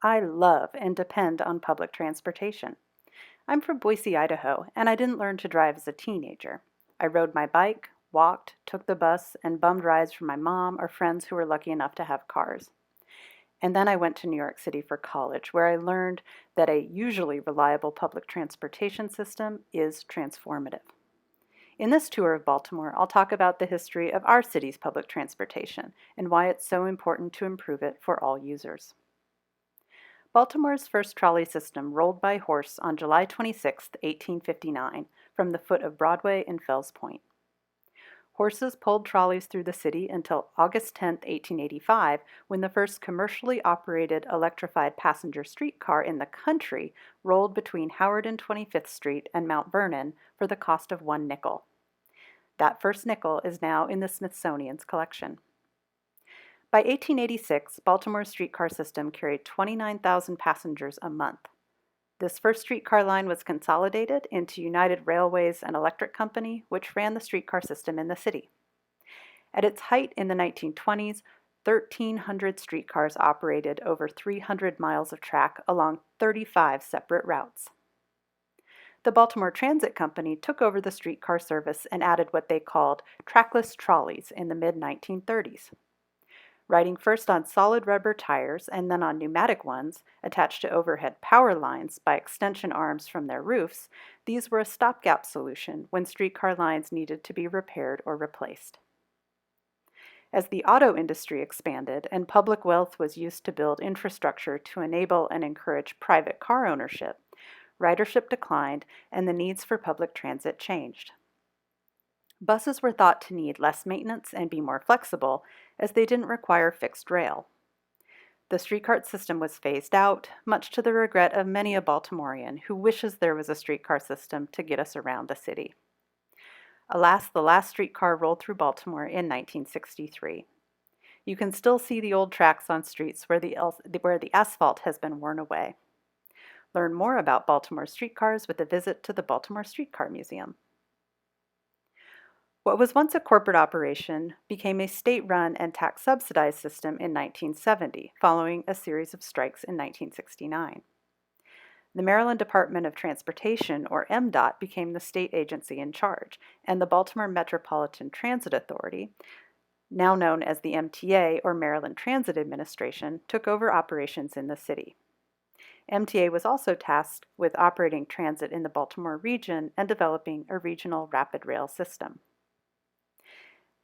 I love and depend on public transportation. I'm from Boise, Idaho, and I didn't learn to drive as a teenager. I rode my bike, walked, took the bus, and bummed rides from my mom or friends who were lucky enough to have cars. And then I went to New York City for college, where I learned that a usually reliable public transportation system is transformative. In this tour of Baltimore, I'll talk about the history of our city's public transportation and why it's so important to improve it for all users. Baltimore's first trolley system rolled by horse on July 26, 1859, from the foot of Broadway in Fells Point. Horses pulled trolleys through the city until August 10, 1885, when the first commercially operated electrified passenger streetcar in the country rolled between Howard and 25th Street and Mount Vernon for the cost of 1 nickel. That first nickel is now in the Smithsonian's collection. By 1886, Baltimore's streetcar system carried 29,000 passengers a month. This first streetcar line was consolidated into United Railways and Electric Company, which ran the streetcar system in the city. At its height in the 1920s, 1,300 streetcars operated over 300 miles of track along 35 separate routes. The Baltimore Transit Company took over the streetcar service and added what they called trackless trolleys in the mid-1930s. Riding first on solid rubber tires and then on pneumatic ones, attached to overhead power lines by extension arms from their roofs, these were a stopgap solution when streetcar lines needed to be repaired or replaced. As the auto industry expanded and public wealth was used to build infrastructure to enable and encourage private car ownership, ridership declined and the needs for public transit changed. Buses were thought to need less maintenance and be more flexible, as they didn't require fixed rail. The streetcar system was phased out, much to the regret of many a Baltimorean who wishes there was a streetcar system to get us around the city. Alas, the last streetcar rolled through Baltimore in 1963. You can still see the old tracks on streets where the asphalt has been worn away. Learn more about Baltimore streetcars with a visit to the Baltimore Streetcar Museum. What was once a corporate operation became a state-run and tax-subsidized system in 1970, following a series of strikes in 1969. The Maryland Department of Transportation, or MDOT, became the state agency in charge, and the Baltimore Metropolitan Transit Authority, now known as the MTA, or Maryland Transit Administration, took over operations in the city. MTA was also tasked with operating transit in the Baltimore region and developing a regional rapid rail system.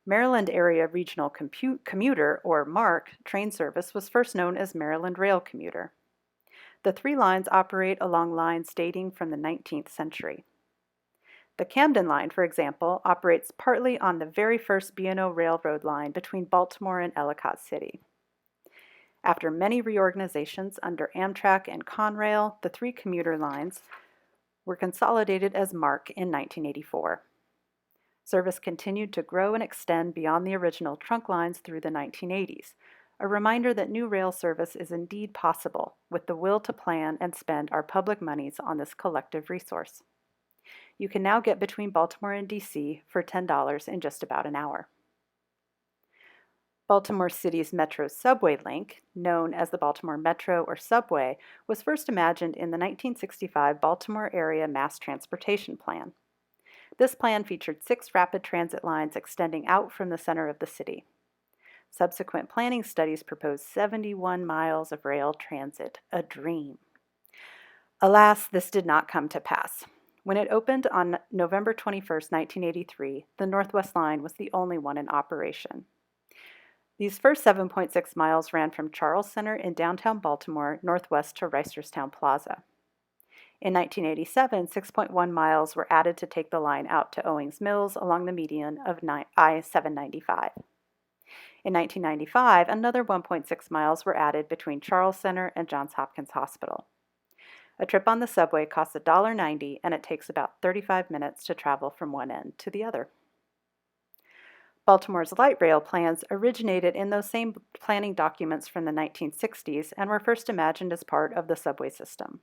Maryland Area Regional Commuter, or MARC, train service was first known as Maryland Rail Commuter. The 3 lines operate along lines dating from the 19th century. The Camden line, for example, operates partly on the very first B&O Railroad line between Baltimore and Ellicott City. After many reorganizations under Amtrak and Conrail, the 3 commuter lines were consolidated as MARC in 1984. Service continued to grow and extend beyond the original trunk lines through the 1980s, a reminder that new rail service is indeed possible with the will to plan and spend our public monies on this collective resource. You can now get between Baltimore and D.C. for $10 in just about an hour. Baltimore City's Metro subway link, known as the Baltimore Metro or Subway, was first imagined in the 1965 Baltimore Area Mass Transportation Plan. This plan featured 6 rapid transit lines extending out from the center of the city. Subsequent planning studies proposed 71 miles of rail transit, a dream. Alas, this did not come to pass. When it opened on November 21, 1983, the Northwest Line was the only one in operation. These first 7.6 miles ran from Charles Center in downtown Baltimore northwest to Reisterstown Plaza. In 1987, 6.1 miles were added to take the line out to Owings Mills along the median of I-795. In 1995, another 1.6 miles were added between Charles Center and Johns Hopkins Hospital. A trip on the subway costs $1.90, and it takes about 35 minutes to travel from one end to the other. Baltimore's light rail plans originated in those same planning documents from the 1960s and were first imagined as part of the subway system.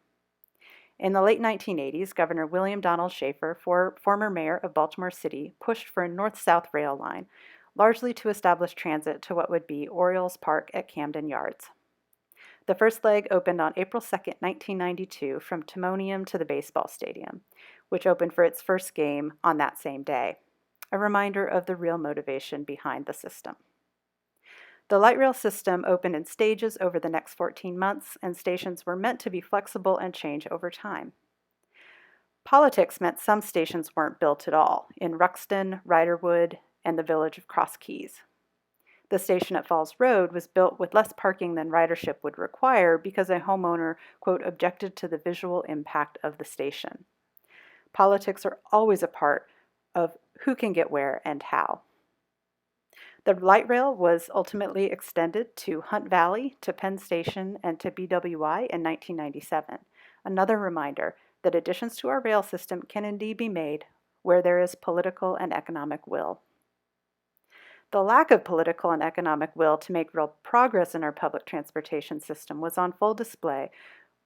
In the late 1980s, Governor William Donald Schaefer, former mayor of Baltimore City, pushed for a north-south rail line, largely to establish transit to what would be Orioles Park at Camden Yards. The first leg opened on April 2nd, 1992, from Timonium to the baseball stadium, which opened for its first game on that same day, a reminder of the real motivation behind the system. The light rail system opened in stages over the next 14 months, and stations were meant to be flexible and change over time. Politics meant some stations weren't built at all, in Ruxton, Riderwood, and the village of Cross Keys. The station at Falls Road was built with less parking than ridership would require because a homeowner, quote, objected to the visual impact of the station. Politics are always a part of who can get where and how. The light rail was ultimately extended to Hunt Valley, to Penn Station, and to BWI in 1997, another reminder that additions to our rail system can indeed be made where there is political and economic will. The lack of political and economic will to make real progress in our public transportation system was on full display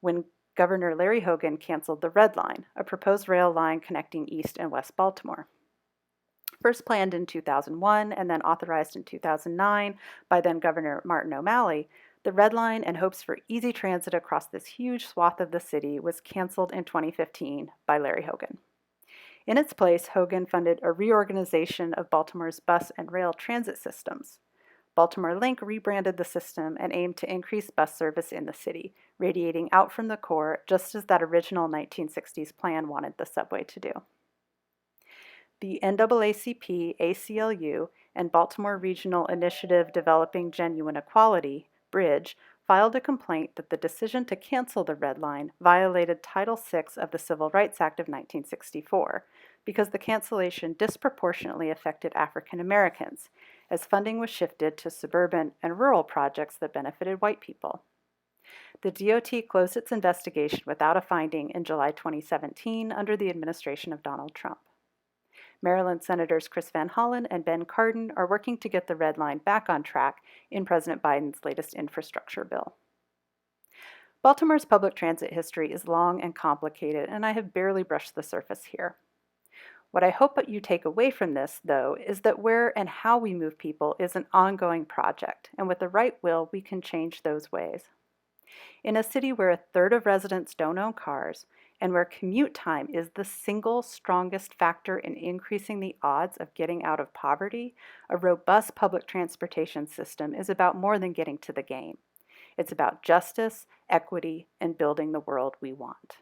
when Governor Larry Hogan canceled the Red Line, a proposed rail line connecting East and West Baltimore. First planned in 2001 and then authorized in 2009 by then Governor Martin O'Malley, the Red Line and hopes for easy transit across this huge swath of the city was canceled in 2015 by Larry Hogan. In its place, Hogan funded a reorganization of Baltimore's bus and rail transit systems. Baltimore Link rebranded the system and aimed to increase bus service in the city, radiating out from the core just as that original 1960s plan wanted the subway to do. The NAACP, ACLU, and Baltimore Regional Initiative Developing Genuine Equality, BRIDGE, filed a complaint that the decision to cancel the Red Line violated Title VI of the Civil Rights Act of 1964 because the cancellation disproportionately affected African Americans, as funding was shifted to suburban and rural projects that benefited white people. The DOT closed its investigation without a finding in July 2017 under the administration of Donald Trump. Maryland Senators Chris Van Hollen and Ben Cardin are working to get the Red Line back on track in President Biden's latest infrastructure bill. Baltimore's public transit history is long and complicated, and I have barely brushed the surface here. What I hope you take away from this, though, is that where and how we move people is an ongoing project, and with the right will, we can change those ways. In a city where a third of residents don't own cars, and where commute time is the single strongest factor in increasing the odds of getting out of poverty, a robust public transportation system is about more than getting to the game. It's about justice, equity, and building the world we want.